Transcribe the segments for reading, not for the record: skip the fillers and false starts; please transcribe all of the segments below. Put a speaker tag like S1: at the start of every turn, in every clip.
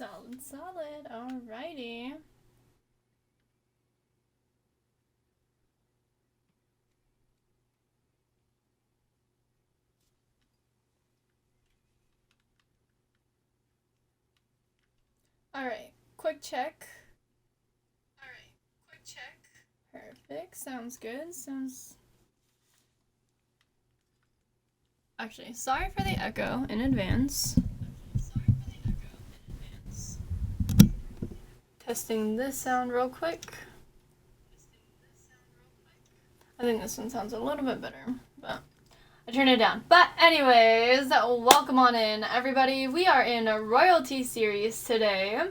S1: Solid, solid. Alrighty. Alright, quick check. Perfect. Sounds good. Actually, sorry for the echo in advance. Testing this sound real quick. I think this one sounds a little bit better, but I turned it down. But anyways, welcome on in, everybody. We are in a Royalty series today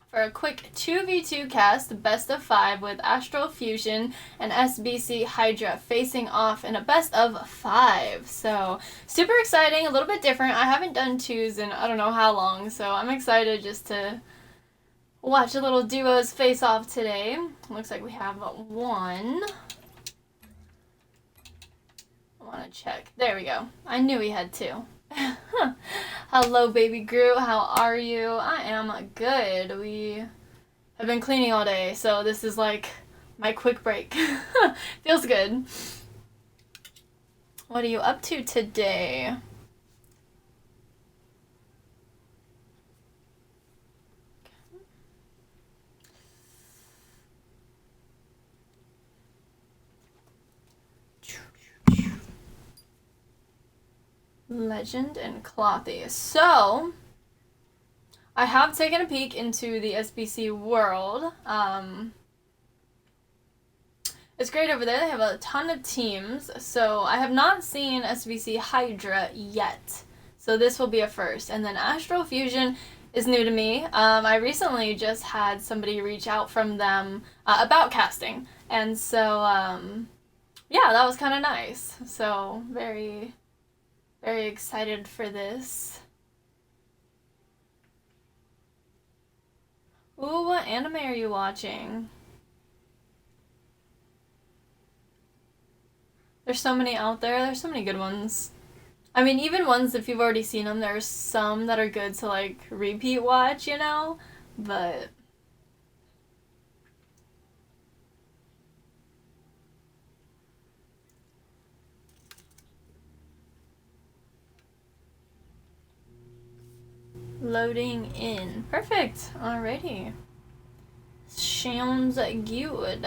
S1: for a quick 2v2 cast, best of 5 with Astral Fusion and SBC Hydra facing off in a best of 5. So super exciting, a little bit different. I haven't done 2s in I don't know how long, so I'm excited just to watch a little duos face off today. Looks like we have one. I want to check. There we go. I knew we had 2. Hello, baby Gru. How are you? I am good. We have been cleaning all day, so this is like my quick break. Feels good. What are you up to today? Legend and Clothy. So, I have taken a peek into the SBC world. It's great over there. They have a ton of teams. So, I have not seen SBC Hydra yet. So, this will be a first. And then Astral Fusion is new to me. I recently just had somebody reach out from them about casting. And so, yeah, that was kind of nice. So, very excited for this. Ooh, what anime are you watching? There's so many out there. There's so many good ones. I mean, even ones, if you've already seen them, there's some that are good to, like, repeat watch, you know? But loading in. Perfect. Alrighty. Sounds good.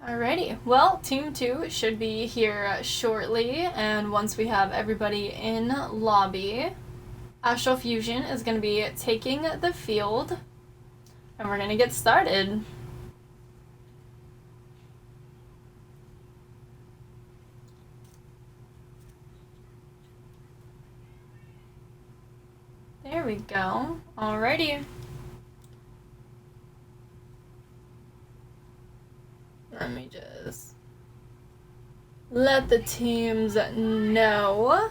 S1: Alrighty. Well, Team 2 should be here shortly, and once we have everybody in lobby, Astral Fusion is going to be taking the field, and we're going to get started. There we go. Alrighty. Let me just let the teams know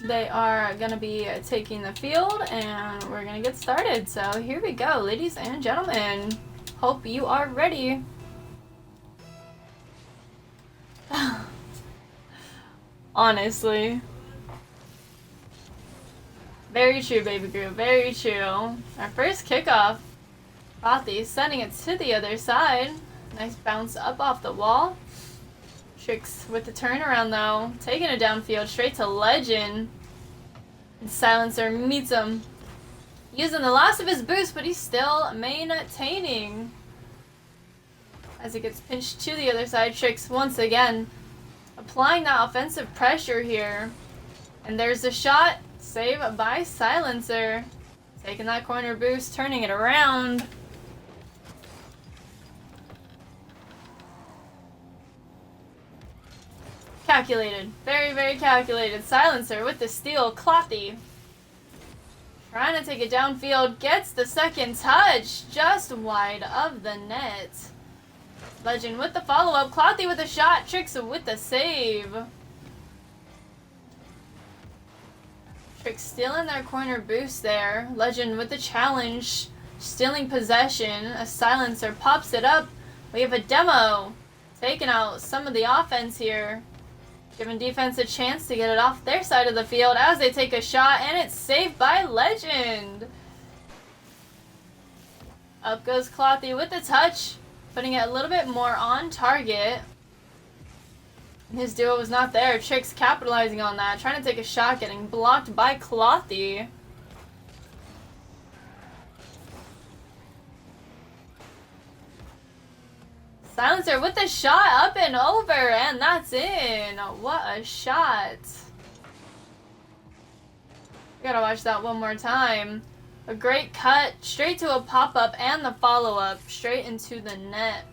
S1: they are going to be taking the field, and we're going to get started. So here we go, ladies and gentlemen. Hope you are ready. Honestly. Very true, baby Gru. Very true. Our first kickoff. Clothy sending it to the other side. Nice bounce up off the wall. Tricks with the turnaround though. Taking it downfield straight to Legend. And Silencer meets him. Using the last of his boost, but he's still maintaining. As it gets pinched to the other side, Tricks once again applying that offensive pressure here. And there's the shot. Save by Silencer. Taking that corner boost, turning it around. Calculated. Very, very calculated. Silencer with the steal. Clothy trying to take it downfield. Gets the second touch. Just wide of the net. Legend with the follow-up. Clothy with a shot. Tricks with the save. Tricks stealing their corner boost there. Legend with the challenge. Stealing possession. A Silencer pops it up. We have a demo. Taking out some of the offense here. Giving defense a chance to get it off their side of the field as they take a shot, and it's saved by Legend. Up goes Clothy with the touch, putting it a little bit more on target. His duo was not there. Trix capitalizing on that, trying to take a shot, getting blocked by Clothy. Silencer with the shot up and over, and that's in. What a shot. We gotta watch that one more time. A great cut, straight to a pop-up and the follow-up, straight into the net.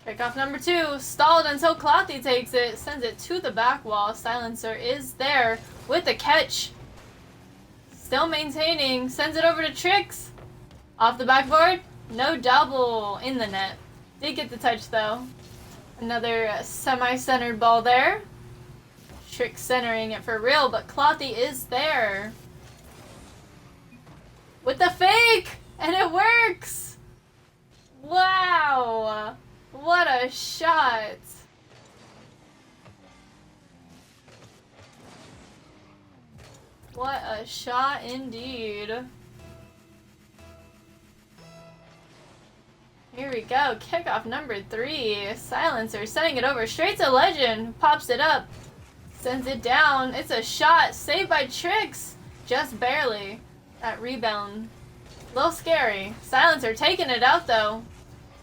S1: Kickoff number 2, stalled until Clothy takes it, sends it to the back wall. Silencer is there with the catch. Still maintaining, sends it over to Trix. Off the backboard, no double in the net. Did get the touch though. Another semi-centered ball there. Trix centering it for real, but Clothy is there. With the fake! And it works! Wow! What a shot! What a shot indeed. Here we go, kickoff number 3. Silencer setting it over straight to Legend. Pops it up, sends it down. It's a shot, saved by Trix. Just barely. That rebound, a little scary. Silencer taking it out though.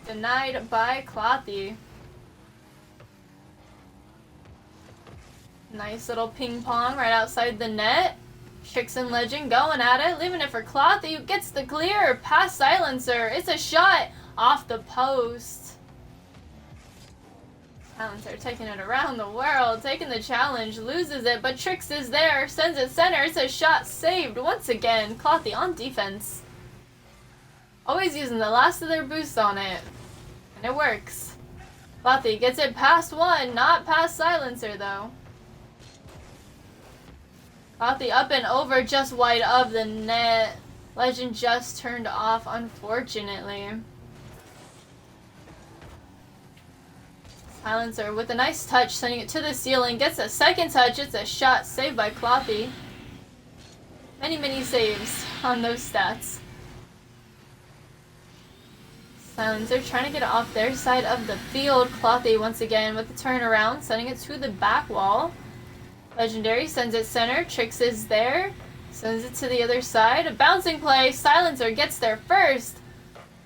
S1: Denied by Clothy. Nice little ping pong right outside the net. Trix and Legend going at it, leaving it for Clothy, who gets the clear past Silencer. It's a shot off the post. Silencer taking it around the world, taking the challenge, loses it, but Trix is there, sends it center. It's a shot saved once again. Clothy on defense. Always using the last of their boosts on it. And it works. Clothy gets it past one, not past Silencer though. Clothy up and over, just wide of the net. Legend just turned off, unfortunately. Silencer with a nice touch, sending it to the ceiling. Gets a second touch. It's a shot saved by Clothy. Many saves on those stats. Silencer trying to get it off their side of the field. Clothy once again with the turnaround, sending it to the back wall. Legendary sends it center. Trix is there. Sends it to the other side. A bouncing play. Silencer gets there first.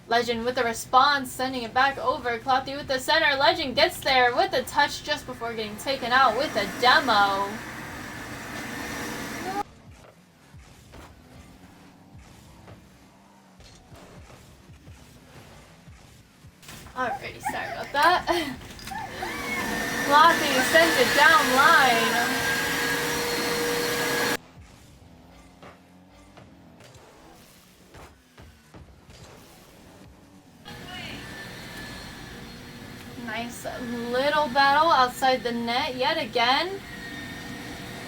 S1: Legend with the response, sending it back over. Clothy with the center. Legend gets there with a touch just before getting taken out with a demo. Alrighty, sorry about that. Clothy sends it down line. Nice little battle outside the net yet again.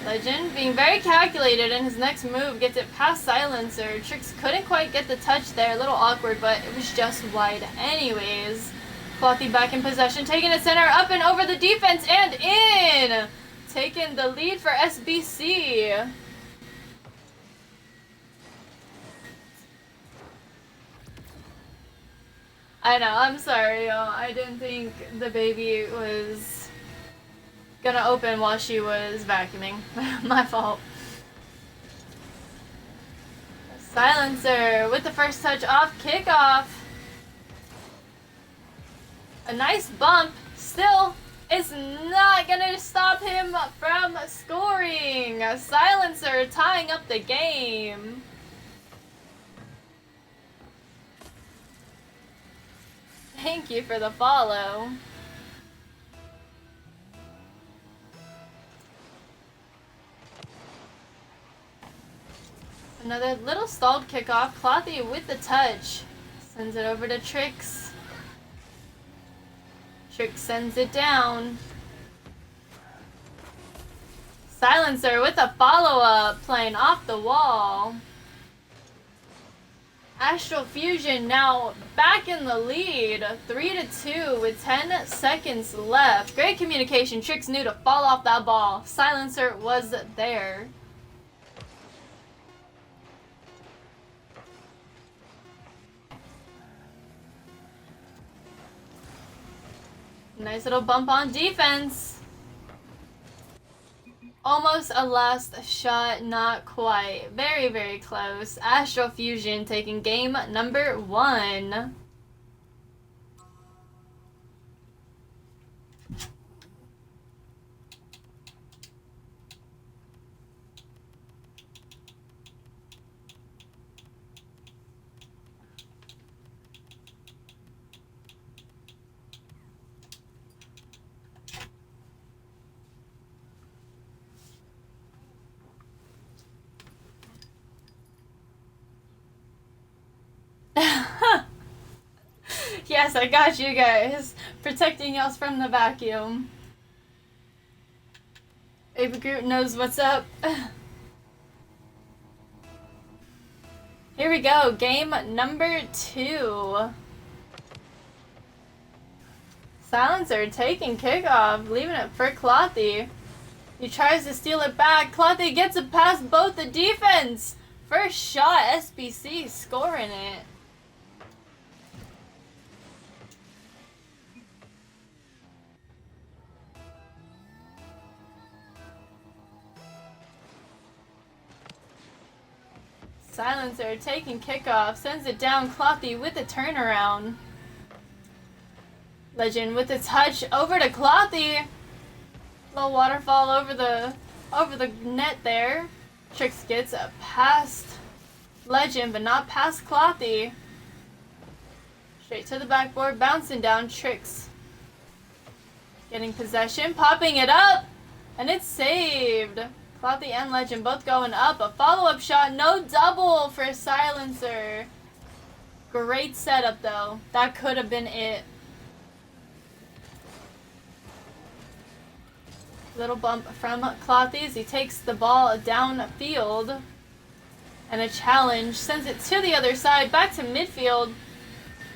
S1: Legend being very calculated in his next move, gets it past Silencer. Trix couldn't quite get the touch there, a little awkward, but it was just wide anyways. Clothy back in possession, taking it center, up and over the defense, and in! Taking the lead for SBC. I know, I'm sorry, y'all. I didn't think the baby was gonna open while she was vacuuming. My fault. Silencer with the first touch off kickoff. A nice bump. Still, it's not gonna stop him from scoring. Silencer tying up the game. Thank you for the follow. Another little stalled kickoff. Clothy with the touch. Sends it over to Trix. Trix sends it down. Silencer with a follow-up, playing off the wall. Astral Fusion now back in the lead, 3-2 with 10 seconds left. Great communication. Trix knew to fall off that ball. Silencer was there. Nice little bump on defense. Almost a last shot, not quite. Very, very close. Astral Fusion taking game number 1. Yes, I got you guys. Protecting us from the vacuum. Baby Groot knows what's up. Here we go. Game number 2. Silencer taking kickoff, leaving it for Clothy. He tries to steal it back. Clothy gets it past both the defense. First shot, SBC scoring it. Silencer taking kickoff, sends it down. Clothy with the turnaround. Legend with the touch over to Clothy. Little waterfall over the net there. Trix gets a past Legend, but not past Clothy. Straight to the backboard, bouncing down. Trix getting possession, popping it up, and it's saved. Clothy and Legend both going up. A follow-up shot, no double for Silencer. Great setup though. That could have been it. Little bump from Clothy as he takes the ball downfield. And a challenge sends it to the other side, back to midfield.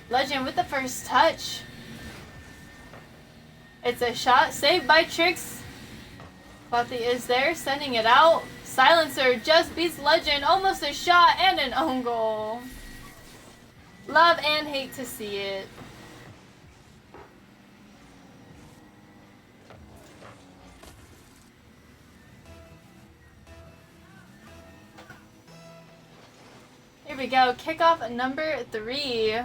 S1: Legend with the first touch. It's a shot saved by Trix. Clothy is there, sending it out. Silencer just beats Legend. Almost a shot and an own goal. Love and hate to see it. Here we go. Kickoff number 3.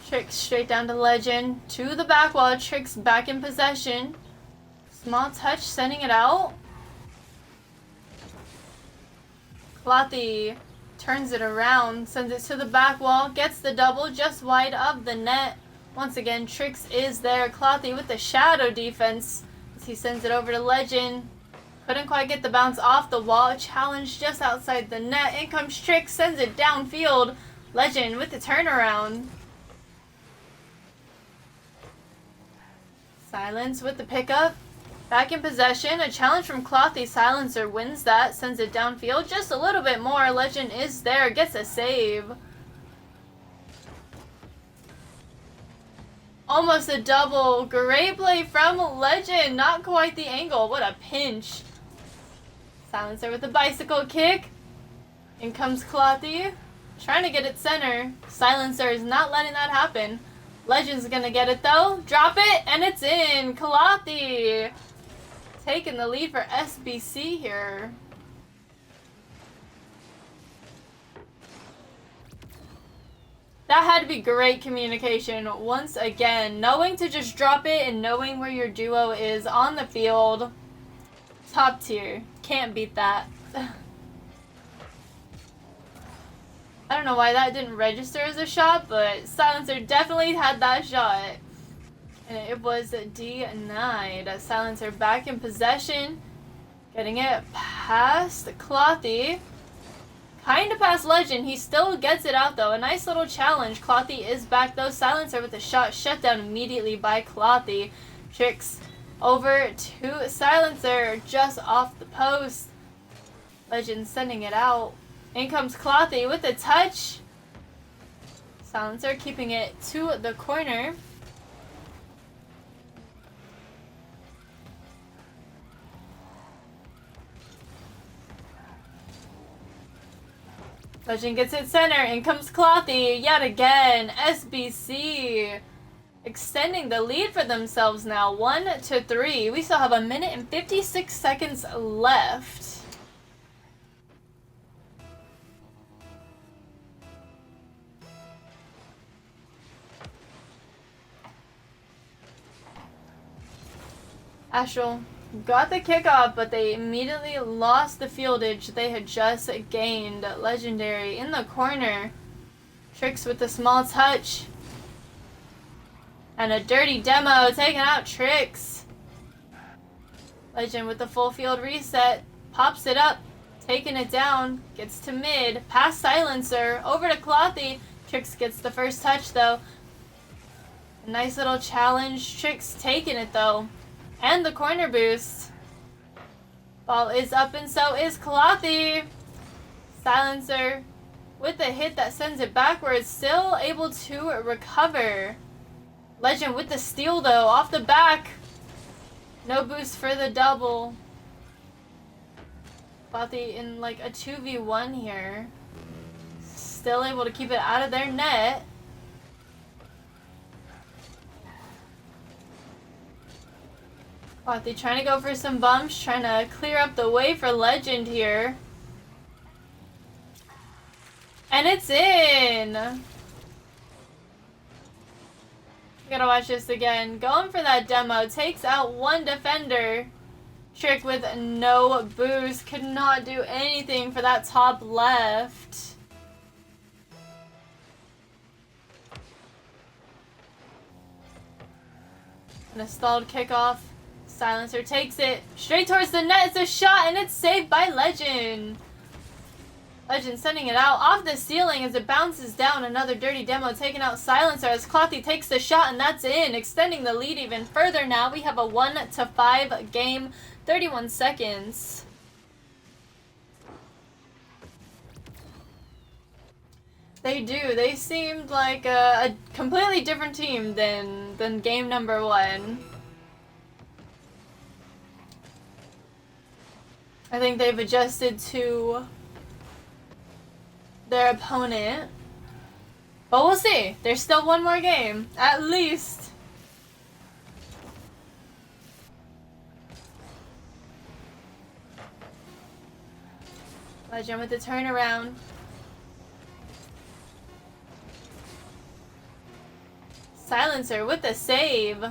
S1: Trix straight down to Legend. To the back wall. Trix back in possession. Small touch, sending it out. Clothy turns it around, sends it to the back wall, gets the double just wide of the net. Once again, Trix is there. Clothy with the shadow defense as he sends it over to Legend. Couldn't quite get the bounce off the wall. Challenge just outside the net. In comes Trix, sends it downfield. Legend with the turnaround. Silence with the pickup. Back in possession, a challenge from Clothy. Silencer wins that, sends it downfield just a little bit more. Legend is there, gets a save. Almost a double. Great play from Legend. Not quite the angle. What a pinch. Silencer with the bicycle kick. In comes Clothy. Trying to get it center. Silencer is not letting that happen. Legend's gonna get it though. Drop it, and it's in. Clothy taking the lead for SBC here. That had to be great communication once again. Knowing to just drop it and knowing where your duo is on the field. Top tier. Can't beat that. I don't know why that didn't register as a shot, but Silencer definitely had that shot. And it was denied. Silencer back in possession. Getting it past Clothy. Kind of past Legend. He still gets it out though. A nice little challenge. Clothy is back though. Silencer with the shot shut down immediately by Clothy. Trix over to Silencer just off the post. Legend sending it out. In comes Clothy with a touch. Silencer keeping it to the corner. Legend gets it center. In comes Clothy yet again. SBC extending the lead for themselves now. 1-3. We still have 1 minute and 56 seconds left. Astral got the kickoff, but they immediately lost the fieldage they had just gained. Legendary in the corner. Tricks with the small touch. And a dirty demo taking out Tricks. Legend with the full field reset. Pops it up. Taking it down. Gets to mid. Past Silencer. Over to Clothy. Tricks gets the first touch though. A nice little challenge. Tricks taking it though. And the corner boost. Ball is up and so is Clothy. Silencer with the hit that sends it backwards. Still able to recover. Legend with the steal though. Off the back. No boost for the double. Clothy in like a 2v1 here. Still able to keep it out of their net. Clothy trying to go for some bumps, trying to clear up the way for Legend here. And it's in! We gotta watch this again. Going for that demo, takes out one defender. Trick with no boost, could not do anything for that top left. And a stalled kickoff. Silencer takes it straight towards the net. It's a shot and it's saved by Legend. Legend sending it out off the ceiling as it bounces down. Another dirty demo taking out Silencer as Clothy takes the shot and that's in. Extending the lead even further now. We have a 1-5 game. 31 seconds. They do. They seemed like a completely different team than game number 1. I think they've adjusted to their opponent. But we'll see. There's still one more game, at least. Legend with the turnaround. Silencer with the save.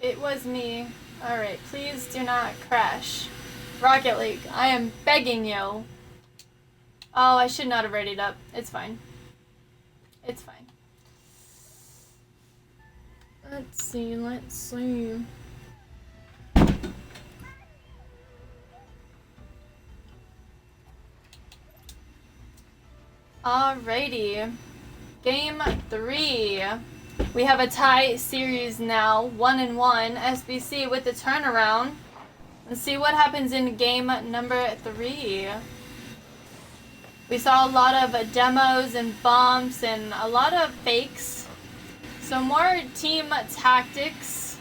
S1: It was me. Alright, please do not crash. Rocket League, I am begging you. Oh, I should not have readied up. It's fine. It's fine. Let's see. Alrighty. Game 3. We have a tie series now, 1-1. SBC with the turnaround. Let's see what happens in game number 3. We saw a lot of demos and bumps and a lot of fakes. So more team tactics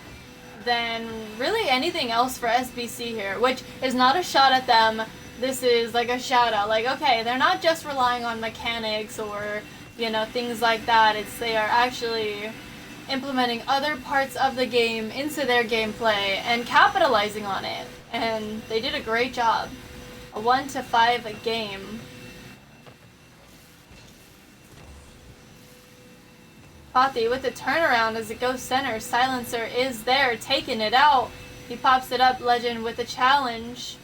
S1: than really anything else for SBC here, which is not a shot at them. This is like a shout out. Like, okay, they're not just relying on mechanics or, you know, things like that. They are actually implementing other parts of the game into their gameplay and capitalizing on it. And they did a great job. A 1-5 game. Clothy with the turnaround as it goes center. Silencer is there, taking it out. He pops it up. Legend with the challenge.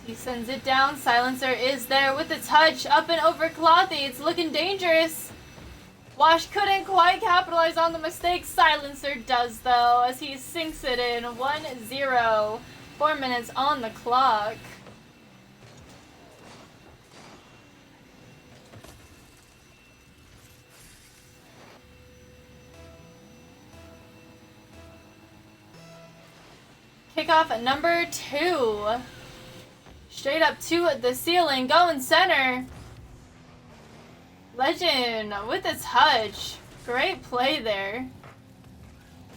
S1: He sends it down. Silencer is there with the touch. Up and over Clothy. It's looking dangerous. Wash couldn't quite capitalize on the mistake. Silencer does, though, as he sinks it in. 1-0. 4 minutes on the clock. Kickoff at number 2. Straight up to the ceiling, going center. Legend with a touch. Great play there.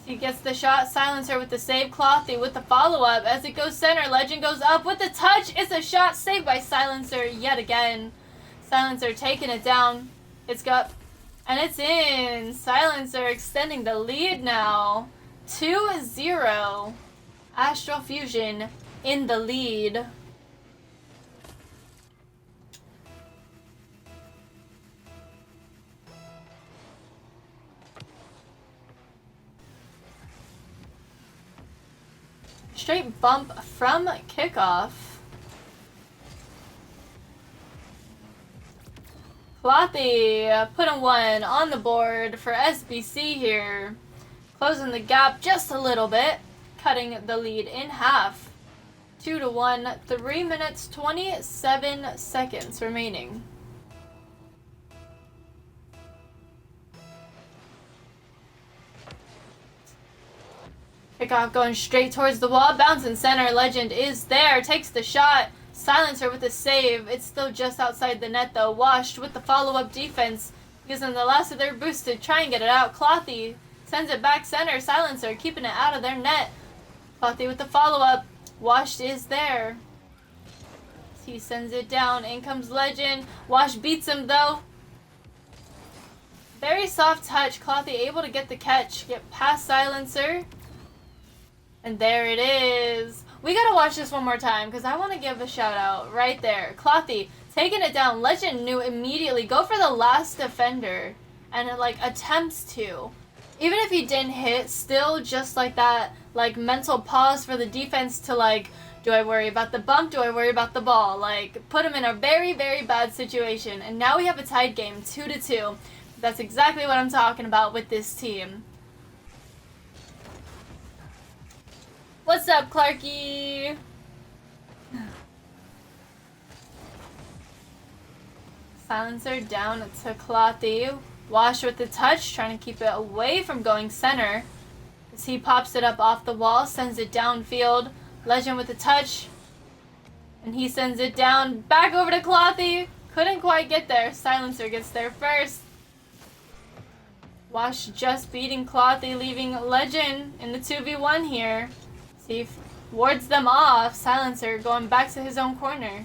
S1: He gets the shot. Silencer with the save. Clothy with the follow-up. As it goes center, Legend goes up with the touch. It's a shot saved by Silencer yet again. Silencer taking it down. It's got... and it's in. Silencer extending the lead now. 2-0. Astral Fusion in the lead. Straight bump from kickoff. Clothy putting one on the board for SBC here. Closing the gap just a little bit. Cutting the lead in half. 2-1. 3 minutes, 27 seconds remaining. Kickoff going straight towards the wall. Bouncing center. Legend is there. Takes the shot. Silencer with the save. It's still just outside the net though. Washed with the follow-up defense. Using the last of their boost to try and get it out. Clothy sends it back center. Silencer keeping it out of their net. Clothy with the follow-up. Washed is there. He sends it down. In comes Legend. Wash beats him though. Very soft touch. Clothy able to get the catch. Get past Silencer. And there it is. We gotta watch this one more time because I want to give a shout out right there. Clothy taking it down. Legend knew immediately. Go for the last defender. And it like attempts to. Even if he didn't hit, still just like that like mental pause for the defense to like, do I worry about the bump? Do I worry about the ball? Like put him in a very, very bad situation. And now we have a tied game, 2-2. That's exactly what I'm talking about with this team. What's up, Clarky? Silencer down to Clothy. Wash with the touch, trying to keep it away from going center. As he pops it up off the wall, sends it downfield. Legend with the touch. And he sends it down, back over to Clothy. Couldn't quite get there. Silencer gets there first. Wash just beating Clothy, leaving Legend in the 2v1 here. He wards them off. Silencer going back to his own corner.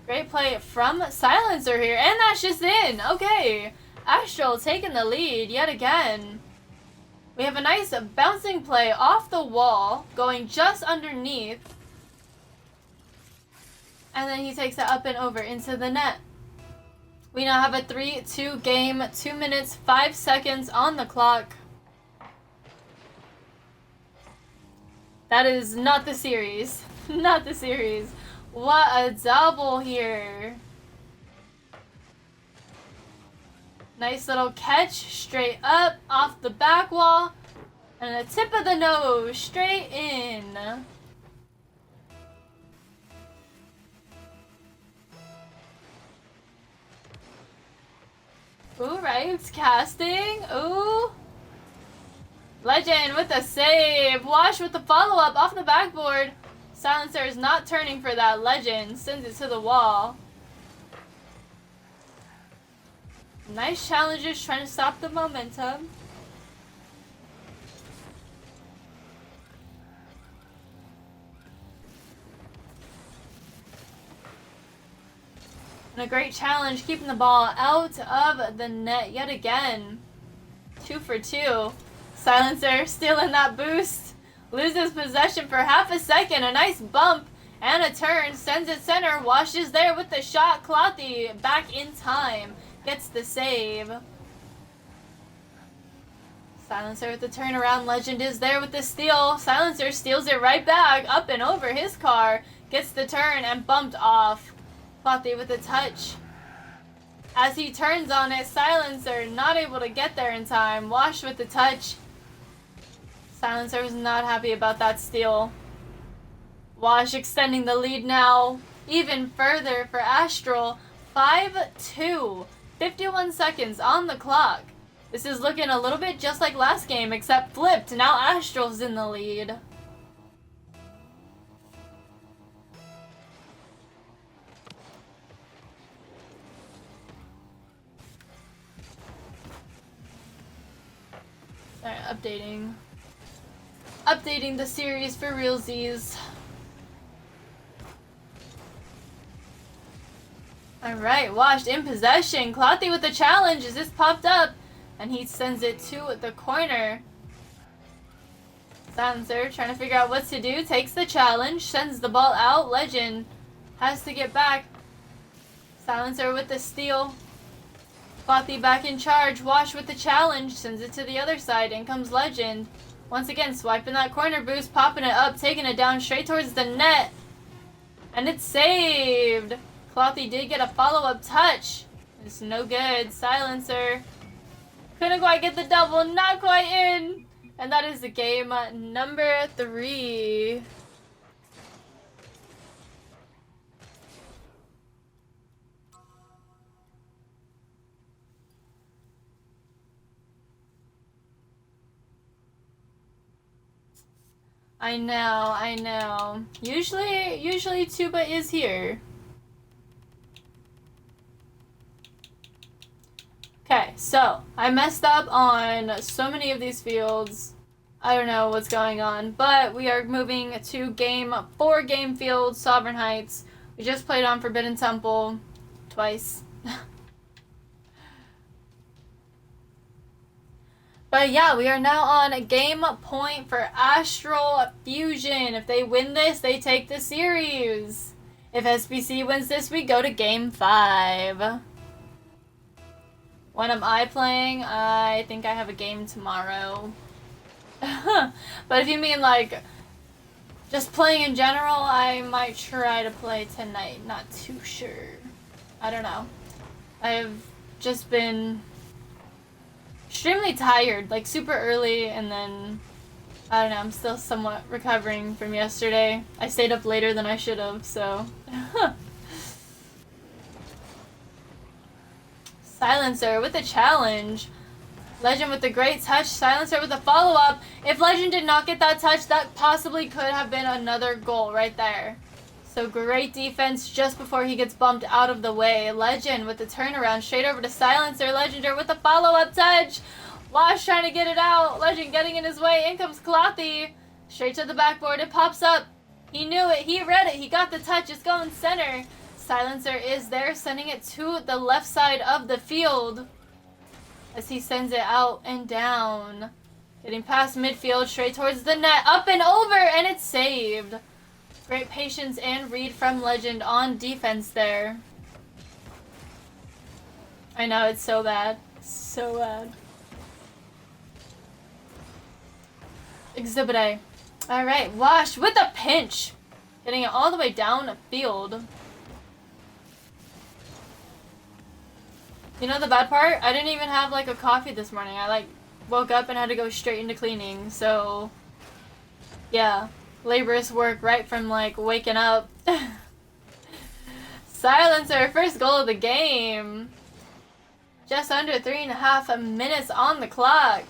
S1: Great play from Silencer here. And that's just in. Okay. Astral taking the lead yet again. We have a nice bouncing play off the wall. Going just underneath. And then he takes it up and over into the net. We now have a 3-2 game, 2 minutes, 5 seconds on the clock. That is not the series. Not the series. What a double here. Nice little catch, straight up, off the back wall. And a tip of the nose, straight in. Ooh, right, casting. Ooh. Legend with the save. Wash with the follow-up off the backboard. Silencer is not turning for that. Legend sends it to the wall. Nice challenges trying to stop the momentum. And a great challenge, keeping the ball out of the net yet again. 2 for 2. Silencer stealing that boost. Loses possession for half a second. A nice bump and a turn. Sends it center. Washes there with the shot. Clothy back in time. Gets the save. Silencer with the turnaround. Legend is there with the steal. Silencer steals it right back. Up and over his car. Gets the turn and bumped off. Clothy with a touch. As he turns on it, Silencer not able to get there in time. Wash with the touch. Silencer was not happy about that steal. Wash extending the lead now even further for Astral. 5-2. 51 seconds on the clock. This is looking a little bit just like last game, except flipped. Now Astral's in the lead. Alright, updating the series for realsies. Alright, Washed in possession. Clothy with the challenge as this popped up. And he sends it to the corner. Silencer trying to figure out what to do. Takes the challenge. Sends the ball out. Legend has to get back. Silencer with the steal. Clothy back in charge. Wash with the challenge. Sends it to the other side. In comes Legend. Once again, swiping that corner boost. Popping it up. Taking it down straight towards the net. And it's saved. Clothy did get a follow-up touch. It's no good. Silencer couldn't quite get the double. Not quite in. And that is the game number 3. I know. Usually Tuba is here. Okay, so I messed up on so many of these fields. I don't know what's going on, but we are moving to game 4 game field, Sovereign Heights. We just played on Forbidden Temple twice. But yeah, we are now on game point for Astral Fusion. If they win this, they take the series. If SBC wins this, we go to game 5. When am I playing? I think I have a game tomorrow. But if you mean like just playing in general, I might try to play tonight. Not too sure. I don't know. I've just been extremely tired, like super early, and then I don't know, I'm still somewhat recovering from yesterday. I stayed up later than I should have, so Silencer with a challenge. Legend with the great touch. Silencer with a follow-up. If Legend did not get that touch, that possibly could have been another goal right there. So great defense just before he gets bumped out of the way. Legend with the turnaround straight over to Silencer. Legender with a follow-up touch. Wash trying to get it out. Legend getting in his way. In comes Clothy. Straight to the backboard. It pops up. He knew it. He read it. He got the touch. It's going center. Silencer is there, sending it to the left side of the field as he sends it out and down. Getting past midfield, straight towards the net, up and over, and it's saved. Great patience and read from Legend on defense there. I know, it's so bad. So bad. Exhibit A. Alright, Wash with a pinch. Getting it all the way down the field. You know the bad part? I didn't even have like a coffee this morning. I like woke up and had to go straight into cleaning. So yeah, laborious work right from like waking up. Silencer, first goal of the game. Just under 3.5 minutes on the clock.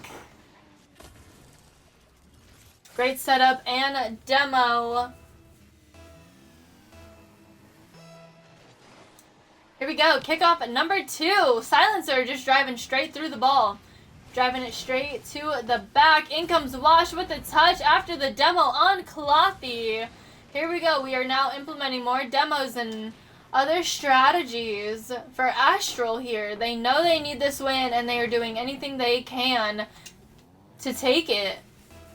S1: Great setup and demo. Here we go, kickoff at number 2. Silencer just driving straight through the ball. Driving it straight to the back. In comes Wash with a touch after the demo on Clothy. Here we go, we are now implementing more demos and other strategies for Astral here. They know they need this win and they are doing anything they can to take it.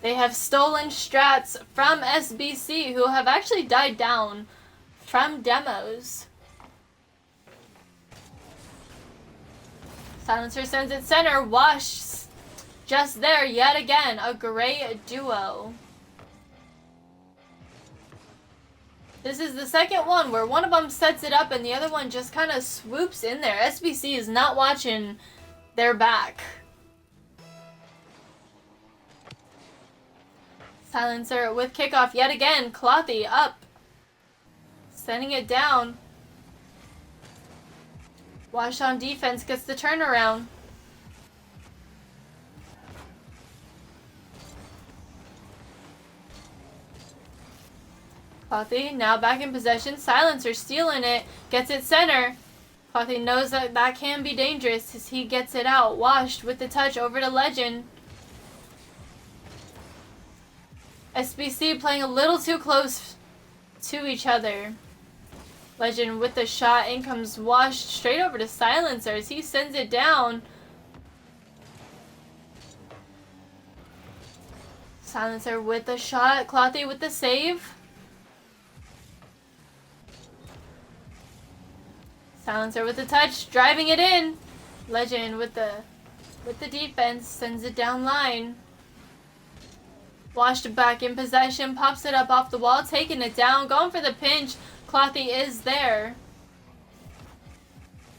S1: They have stolen strats from SBC who have actually died down from demos. Silencer sends it center. Wash just there yet again. A great duo. This is the second one where one of them sets it up and the other one just kind of swoops in there. SBC is not watching their back. Silencer with kickoff yet again. Clothy up. Sending it down. Wash on defense gets the turnaround. Clothy now back in possession. Silencer stealing it. Gets it center. Clothy knows that that can be dangerous as he gets it out. Washed with the touch over to Legend. SBC playing a little too close to each other. Legend with the shot. In comes Washed straight over to Silencer as he sends it down. Silencer with the shot. Clothy with the save. Silencer with the touch, driving it in. Legend with the defense, sends it down line. Washed back in possession, pops it up off the wall, taking it down, going for the pinch. Clothy is there.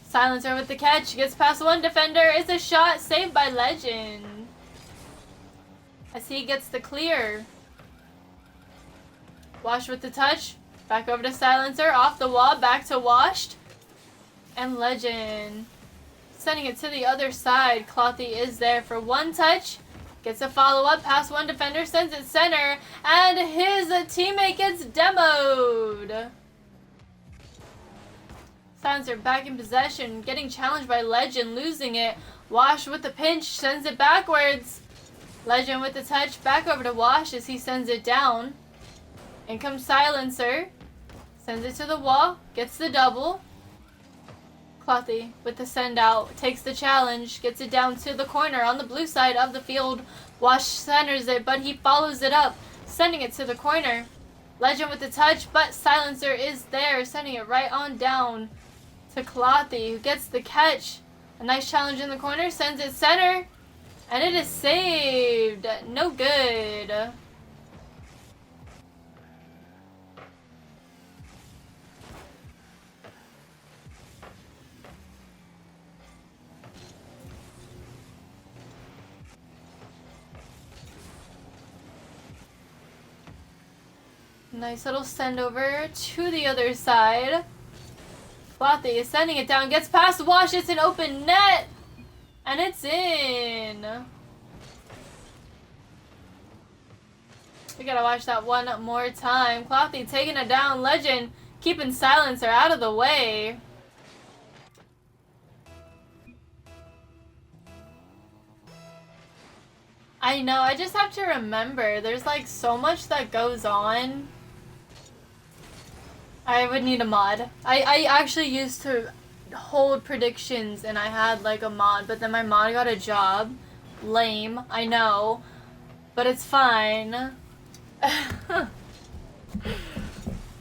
S1: Silencer with the catch, gets past one defender. It's a shot saved by Legend. As he gets the clear. Washed with the touch, back over to Silencer, off the wall, back to Washed. And Legend sending it to the other side. Clothy is there for one touch. Gets a follow-up past one defender. Sends it center. And his teammate gets demoed. Silencer back in possession. Getting challenged by Legend. Losing it. Wash with the pinch. Sends it backwards. Legend with the touch. Back over to Wash as he sends it down. In comes Silencer. Sends it to the wall. Gets the double. Clothy with the send out, takes the challenge, gets it down to the corner on the blue side of the field. Wash centers it, but he follows it up, sending it to the corner. Legend with the touch, but Silencer is there, sending it right on down to Clothy, who gets the catch. A nice challenge in the corner, sends it center, and it is saved. No good. Nice little send over to the other side. Clothy is sending it down, gets past Wash, it's an open net, and it's in. We gotta watch that one more time. Clothy taking it down, Legend keeping Silencer out of the way. I know, I just have to remember, there's like so much that goes on. I would need a mod. I actually used to hold predictions and I had like a mod, but then my mod got a job. Lame, I know. But it's fine.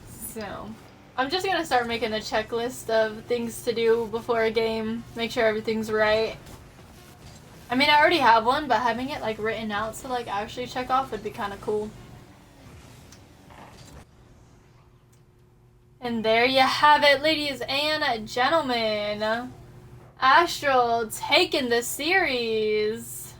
S1: So, I'm just gonna start making a checklist of things to do before a game. Make sure everything's right. I mean, I already have one, but having it like written out to like actually check off would be kind of cool. And there you have it, ladies and gentlemen. Astral taking the series.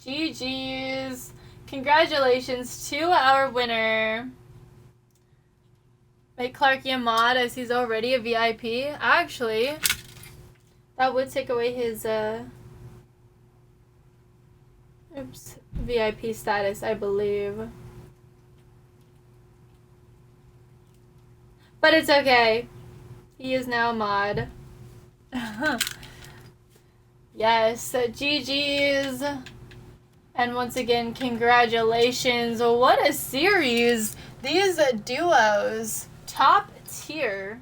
S1: GG's. Congratulations to our winner. Make Clarky a mod as he's already a VIP. Actually, that would take away his VIP status, I believe. But it's okay. He is now a mod. Yes, GG's. And once again, congratulations. What a series. These duos. Top tier.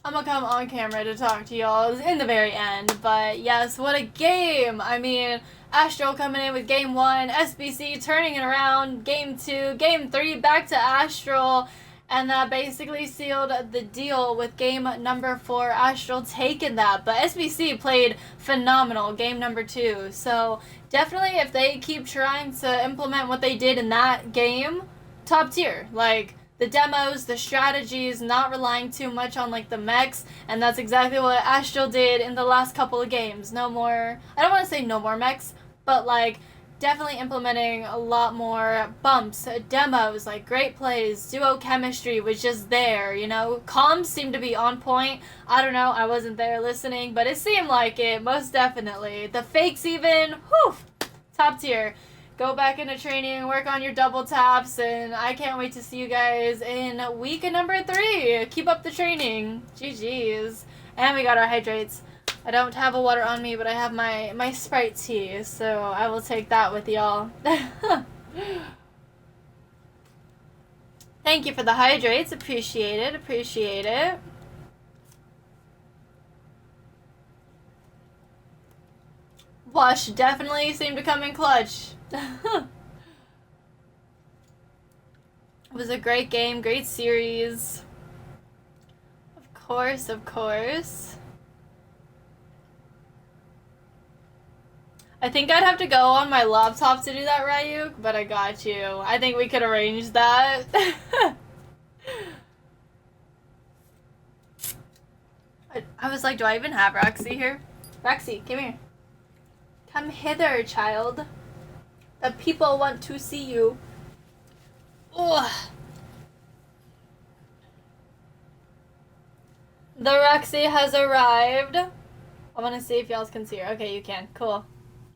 S1: I'm gonna come on camera to talk to y'all in the very end, but yes, what a game! I mean, Astral coming in with game 1, SBC turning it around, game 2, game 3, back to Astral, and that basically sealed the deal with game number 4, Astral taking that, but SBC played phenomenal game number 2, so definitely if they keep trying to implement what they did in that game, top tier, like, the demos, the strategies, not relying too much on like the mechs, and that's exactly what Astral did in the last couple of games. No more, I don't want to say no more mechs, but like definitely implementing a lot more bumps, demos, like great plays, duo chemistry was just there, you know? Comms seemed to be on point. I don't know, I wasn't there listening, but it seemed like it, most definitely. The fakes even, whew, top tier. Go back into training, work on your double taps, and I can't wait to see you guys in week number 3. Keep up the training. GG's. And we got our hydrates. I don't have a water on me, but I have my Sprite tea, so I will take that with y'all. Thank you for the hydrates. Appreciate it. Appreciate it. Wash definitely seemed to come in clutch. It was a great game, great series. Of course, of course. I think I'd have to go on my laptop to do that, Ryuk, but I got you. I think we could arrange that. I was like, do I even have Roxy here? Roxy, come here. Come hither, child. The people want to see you. Ugh. The Roxy has arrived. I want to see if y'all can see her. Okay, you can. Cool.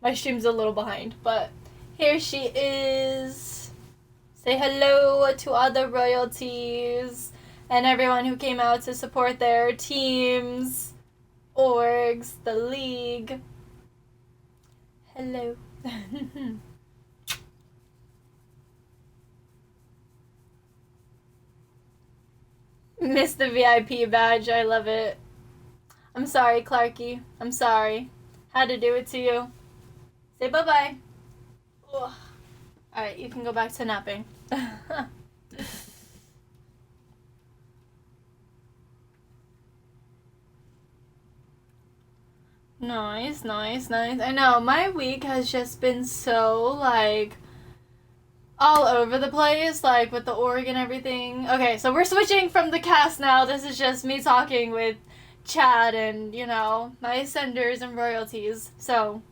S1: My stream's a little behind, but here she is. Say hello to all the royalties and everyone who came out to support their teams, orgs, the league. Hello. Missed the VIP badge. I love it. I'm sorry, Clarky. I'm sorry. Had to do it to you. Say bye-bye. Alright, you can go back to napping. Nice, nice, nice. I know, my week has just been so, like, all over the place, like, with the org and everything. Okay, so we're switching from the cast now. This is just me talking with Chad and, you know, my senders and royalties. So,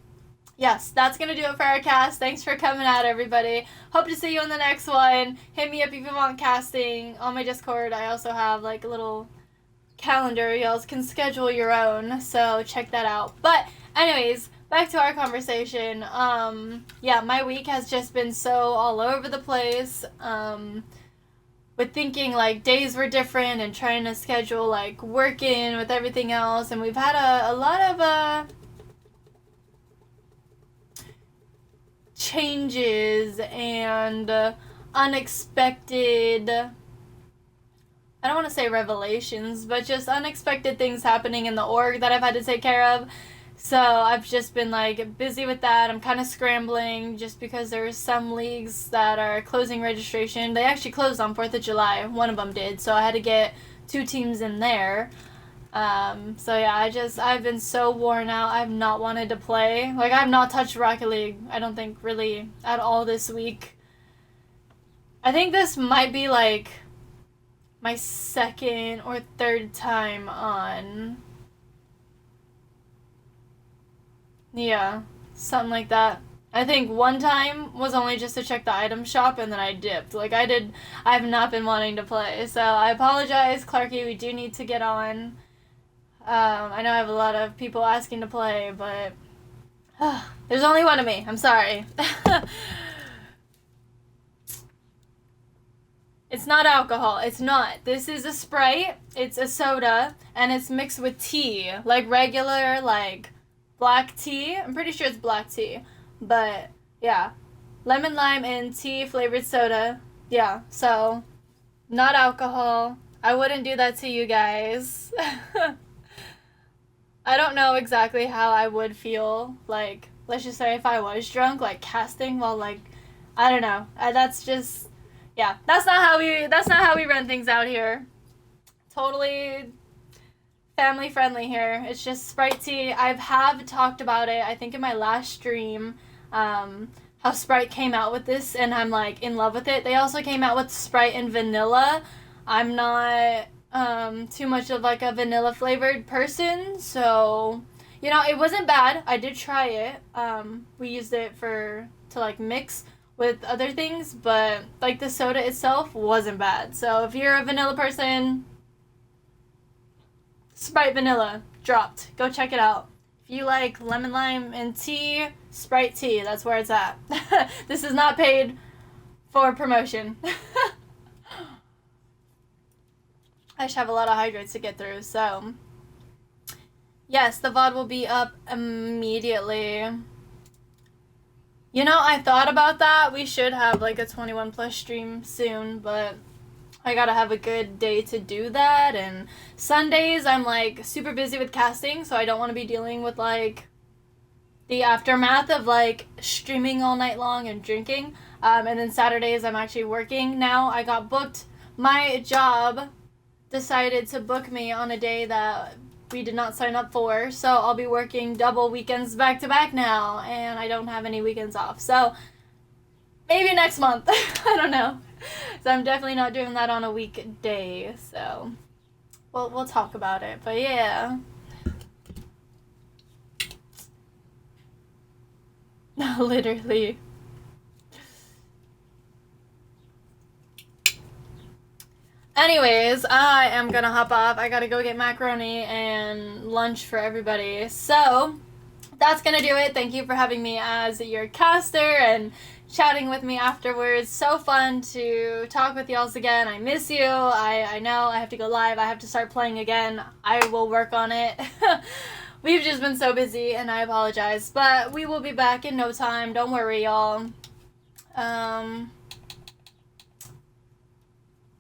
S1: yes, that's gonna do it for our cast. Thanks for coming out, everybody. Hope to see you on the next one. Hit me up if you want casting. On my Discord, I also have, like, a little calendar. Y'all can schedule your own, so check that out. But anyways, back to our conversation. Yeah, my week has just been so all over the place. With thinking like days were different and trying to schedule like work in with everything else, and we've had a lot of changes and unexpected, I don't want to say revelations, but just unexpected things happening in the org that I've had to take care of. So I've just been like busy with that. I'm kind of scrambling just because there's some leagues that are closing registration. They actually closed on 4th of July. One of them did. So I had to get 2 teams in there. So yeah, I've been so worn out. I've not wanted to play. Like, I've not touched Rocket League, I don't think, really at all this week. I think this might be like my 2nd or 3rd time on. Yeah, something like that. I think one time was only just to check the item shop, and then I dipped. Like, I've not been wanting to play. So I apologize, Clarky, we do need to get on. I know I have a lot of people asking to play, but there's only one of me. I'm sorry. It's not alcohol. It's not. This is a Sprite. It's a soda, and it's mixed with tea. Like regular, like, black tea. I'm pretty sure it's black tea. But, yeah. Lemon, lime, and tea flavored soda. Yeah, so, not alcohol. I wouldn't do that to you guys. I don't know exactly how I would feel, like, let's just say if I was drunk, like, casting while, like, I don't know. That's just, yeah, that's not how we run things out here. Totally family friendly here. It's just Sprite tea. Have talked about it, I think in my last stream, how Sprite came out with this, and I'm, like, in love with it. They also came out with Sprite and vanilla. I'm not too much of like a vanilla flavored person, so you know, it wasn't bad. I did try it. We used it to like mix with other things, but like the soda itself wasn't bad. So if you're a vanilla person, Sprite Vanilla dropped. Go check it out. If you like lemon lime and tea, Sprite tea, that's where it's at. This is not paid for promotion. I just have a lot of hydrates to get through, so yes, the VOD will be up immediately. You know, I thought about that. We should have like a 21 plus stream soon, but I gotta have a good day to do that. And Sundays, I'm like super busy with casting, so I don't want to be dealing with like the aftermath of like streaming all night long and drinking. And then Saturdays, I'm actually working now. I got booked. My job decided to book me on a day that we did not sign up for, so I'll be working double weekends back to back now, and I don't have any weekends off, so maybe next month. I don't know. So I'm definitely not doing that on a weekday, so we'll talk about it. But yeah. No, literally. Anyways, I am gonna hop off. I gotta go get macaroni and lunch for everybody. So, that's gonna do it. Thank you for having me as your caster and chatting with me afterwards. So fun to talk with y'all again. I miss you. I know I have to go live. I have to start playing again. I will work on it. We've just been so busy, and I apologize. But we will be back in no time. Don't worry, y'all.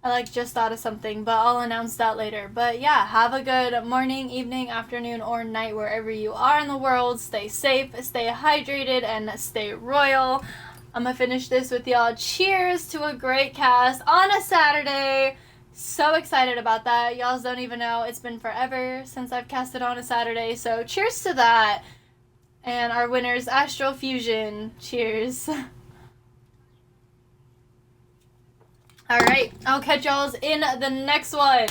S1: I like just thought of something, but I'll announce that later. But yeah, have a good morning, evening, afternoon, or night wherever you are in the world. Stay safe, stay hydrated, and stay royal. I'm gonna finish this with y'all. Cheers to a great cast on a Saturday. So excited about that. Y'all don't even know. It's been forever since I've casted on a Saturday. So cheers to that. And our winners, Astral Fusion. Cheers. Alright, I'll catch y'all in the next one.